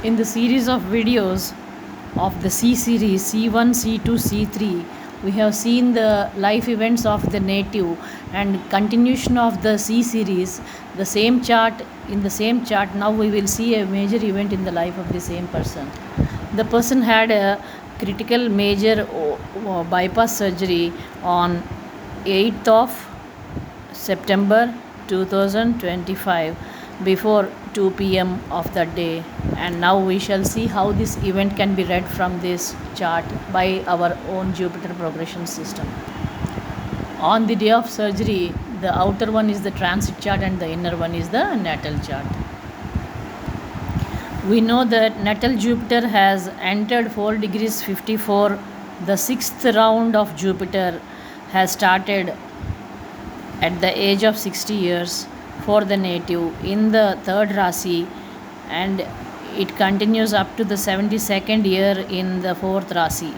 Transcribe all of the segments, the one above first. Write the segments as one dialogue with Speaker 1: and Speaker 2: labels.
Speaker 1: In the series of videos of the C series C1, C2, C3, we have seen the life events of the native and continuation of the C series, the same chart. In the same chart, now we will see a major event in the life of the same person. The person had a critical major bypass surgery on 8th of September 2025 before 2 p.m. of that day. And now we shall see how this event can be read from this chart by our own Jupiter progression system. On the day of surgery, the outer one is the transit chart and the inner one is the natal chart. We know that natal Jupiter has entered 4 degrees 54. The sixth round of Jupiter has started at the age of 60 years for the native in the third Rasi, and it continues up to the 72nd year in the fourth Rasi.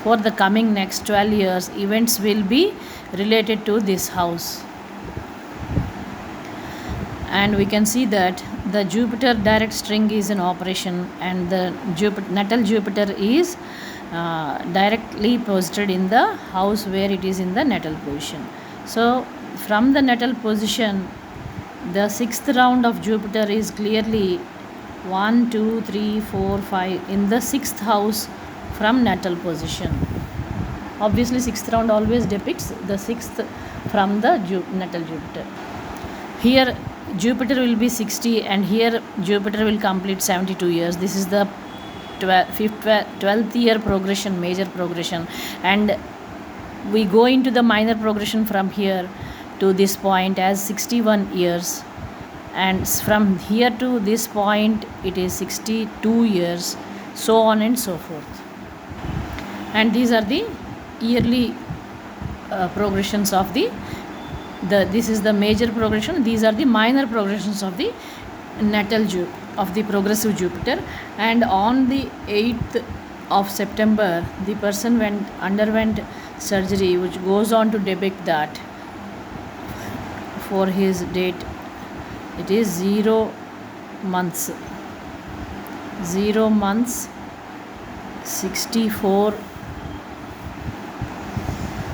Speaker 1: For the coming next 12 years, events will be related to this house. And we can see that the Jupiter direct string is in operation, and the natal Jupiter is directly posited in the house where it is in the natal position. So from the natal position, the sixth round of Jupiter is clearly 1, 2, 3, 4, 5 in the sixth house from natal position. Obviously, sixth round always depicts the sixth from the natal Jupiter. Here Jupiter will be 60 and here Jupiter will complete 72 years. This is the 12th year progression, major progression, and we go into the minor progression from here to this point as 61 years, and from here to this point it is 62 years, so on and so forth. And these are the yearly progressions of this is the major progression, these are the minor progressions of the natal of the progressive Jupiter. And on the 8th of September, the person underwent surgery which goes on to depict that for his date it is 0 months 64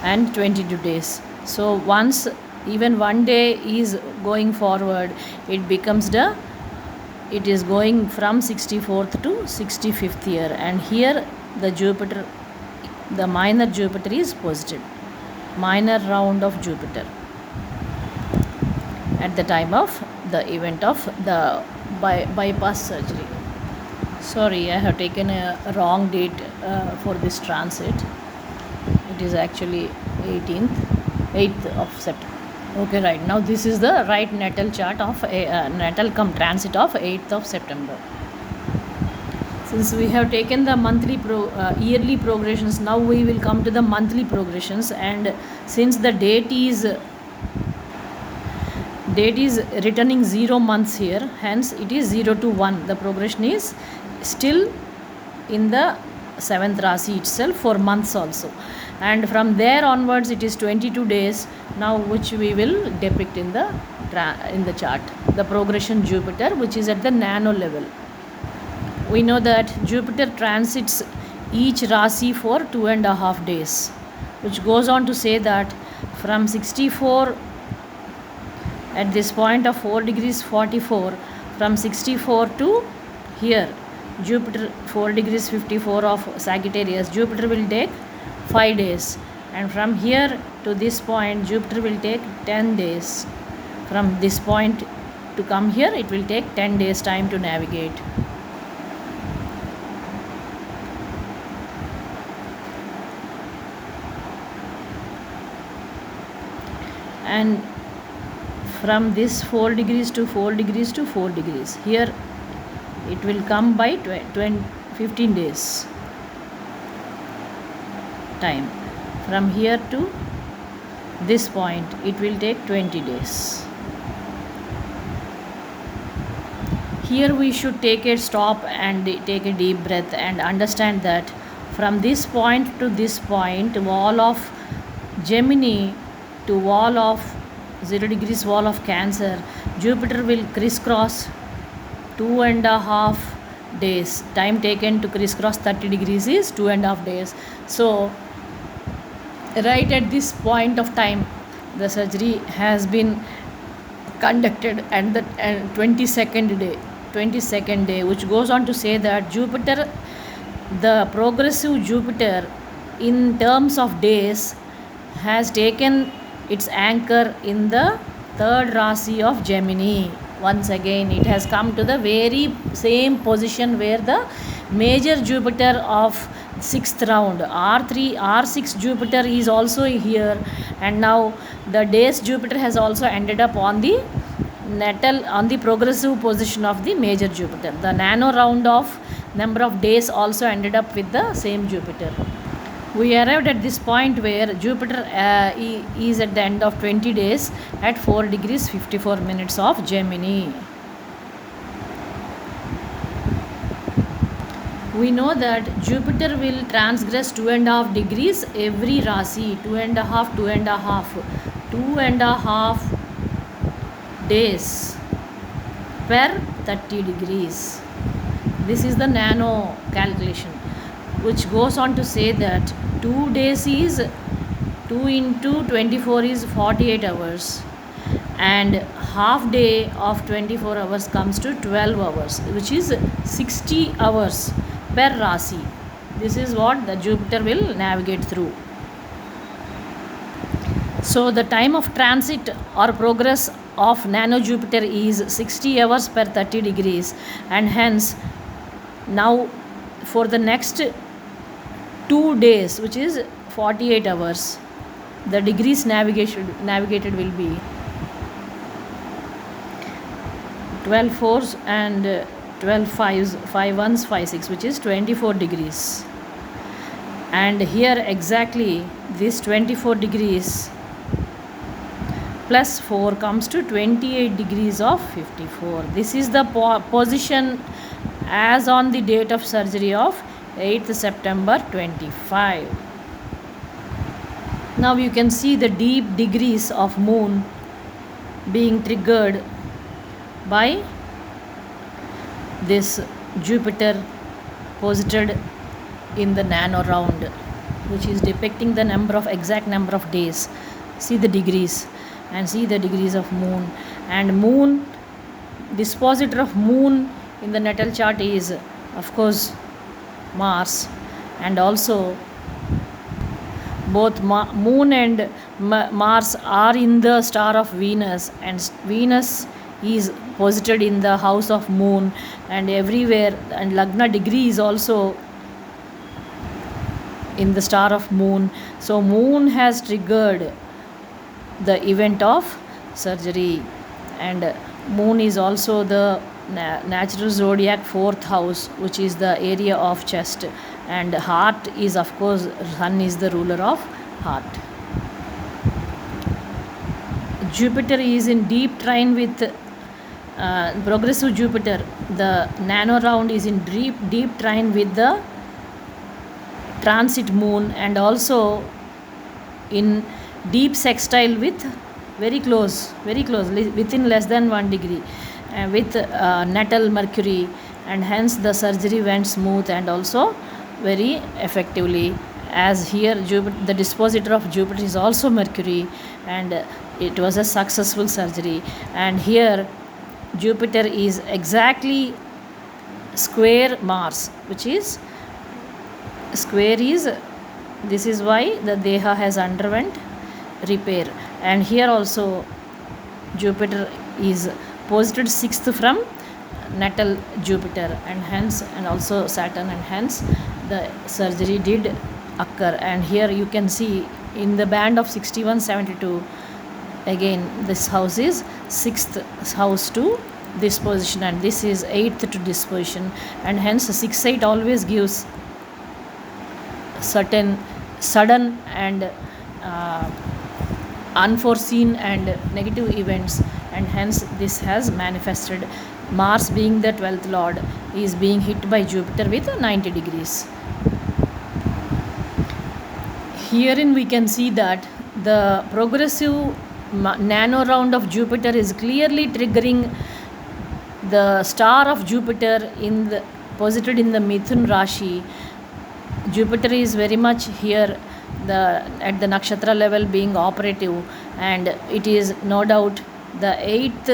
Speaker 1: and 22 days. So once even one day is going forward, it is going from 64th to 65th year, and here the Jupiter, the minor Jupiter is posited, minor round of Jupiter at the time of the event of the bypass surgery. Sorry, I have taken a wrong date for this transit. It is actually 8th of September. Okay, right now this is the right natal chart of natal transit of 8th of September. Since we have taken the yearly progressions, now we will come to the monthly progressions. And since the date is returning 0 months here, hence it is 0 to 1. The progression is still in the 7th Rasi itself for months also, and from there onwards it is 22 days now, which we will depict in the chart, the progression Jupiter, which is at the nano level. We know that Jupiter transits each Rasi for 2.5 days, which goes on to say that from 64 at this point of 4 degrees 44, from 64 to here Jupiter 4 degrees 54 of Sagittarius, Jupiter will take 5 days, and from here to this point Jupiter will take 10 days. From this point to come here it will take 10 days time to navigate. And from this 4 degrees to 4 degrees to 4 degrees, here it will come by 15 days time. From here to this point it will take 20 days. Here we should take a stop and take a deep breath and understand that from this point to this point, wall of Gemini to wall of 0 degrees wall of Cancer, Jupiter will crisscross 2.5 days. Time taken to crisscross 30 degrees is 2.5 days. So right at this point of time, the surgery has been conducted at the 22nd day, which goes on to say that Jupiter, the progressive Jupiter, in terms of days, has taken its anchor in the third Rasi of Gemini. Once again, it has come to the very same position where the major Jupiter of sixth round R3 R6 Jupiter is also here, and now the days Jupiter has also ended up on the progressive position of the major Jupiter. The nano round of number of days also ended up with the same Jupiter. We arrived at this point where Jupiter is at the end of 20 days at 4 degrees 54 minutes of Gemini. We know that Jupiter will transgress 2.5 degrees every Rasi, 2.5 days per 30 degrees. This is the nano calculation, which goes on to say that 2 days is 2 into 24 is 48 hours, and half day of 24 hours comes to 12 hours, which is 60 hours per Rasi. This is what the Jupiter will navigate through. So the time of transit or progress of nano Jupiter is 60 hours per 30 degrees, and hence now for the next 2 days, which is 48 hours, the degrees navigated will be 12 fours and 12 fives, 5 ones, 5 6, which is 24 degrees. And here exactly this 24 degrees plus 4 comes to 28 degrees of 54. This is the position as on the date of surgery of 8th September 25. Now you can see the deep degrees of moon being triggered by this Jupiter posited in the nano round, which is depicting the exact number of days. See the degrees and see the degrees of moon. And moon, dispositor of moon in the natal chart is of course Mars, and also both moon and Mars are in the star of Venus, and Venus is posited in the house of moon, and everywhere, and Lagna degree is also in the star of moon. So moon has triggered the event of surgery, and moon is also the natural zodiac fourth house, which is the area of chest, and heart is of course sun is the ruler of heart. Jupiter is in deep trine with progressive Jupiter. The nano round is in deep trine with the transit moon, and also in deep sextile with very close within less than 1 degree with natal Mercury, and hence the surgery went smooth and also very effectively, as here the dispositor of Jupiter is also Mercury, and it was a successful surgery. And here Jupiter is exactly square Mars, which is square is, this is why the Deha has underwent repair. And here also Jupiter is posited 6th from natal Jupiter, and hence, and also Saturn, and hence the surgery did occur. And here you can see in the band of 6172, again this house is 6th house to this position, and this is 8th to this position, and hence 6-8 always gives certain sudden and unforeseen and negative events, and hence this has manifested. Mars, being the 12th lord, is being hit by Jupiter with 90 degrees. Herein we can see that the progressive nano round of Jupiter is clearly triggering the star of Jupiter posited in the Mithun Rashi. Jupiter is very much here at the nakshatra level being operative, and it is no doubt the eighth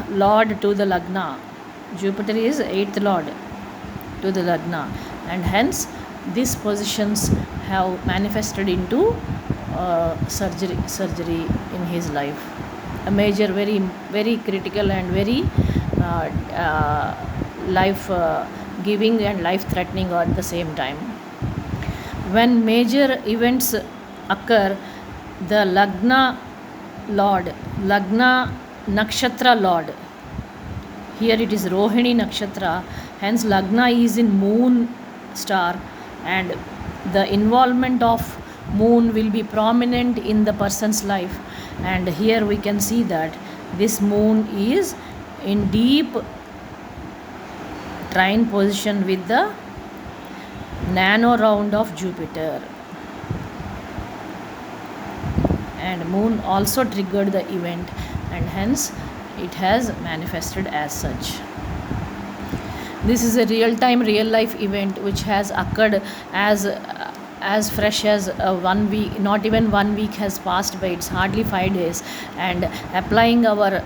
Speaker 1: lord to the Lagna. Jupiter is eighth lord to the Lagna, and hence these positions have manifested into surgery in his life. A major, very, very critical and very life giving and life threatening at the same time. When major events occur, the Lagna Lord, Lagna Nakshatra Lord, here it is Rohini Nakshatra, hence Lagna is in moon star, and the involvement of moon will be prominent in the person's life. And here we can see that this moon is in deep trine position with the nano round of Jupiter, and moon also triggered the event, and hence it has manifested as such. This is a real time real life event which has occurred as fresh as 1 week. Not even 1 week has passed by, it's hardly 5 days. And applying our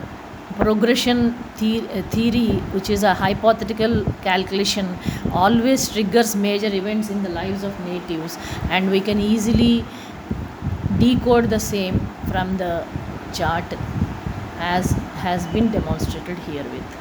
Speaker 1: progression theory, which is a hypothetical calculation, always triggers major events in the lives of natives, and we can easily decode the same from the chart as has been demonstrated herewith.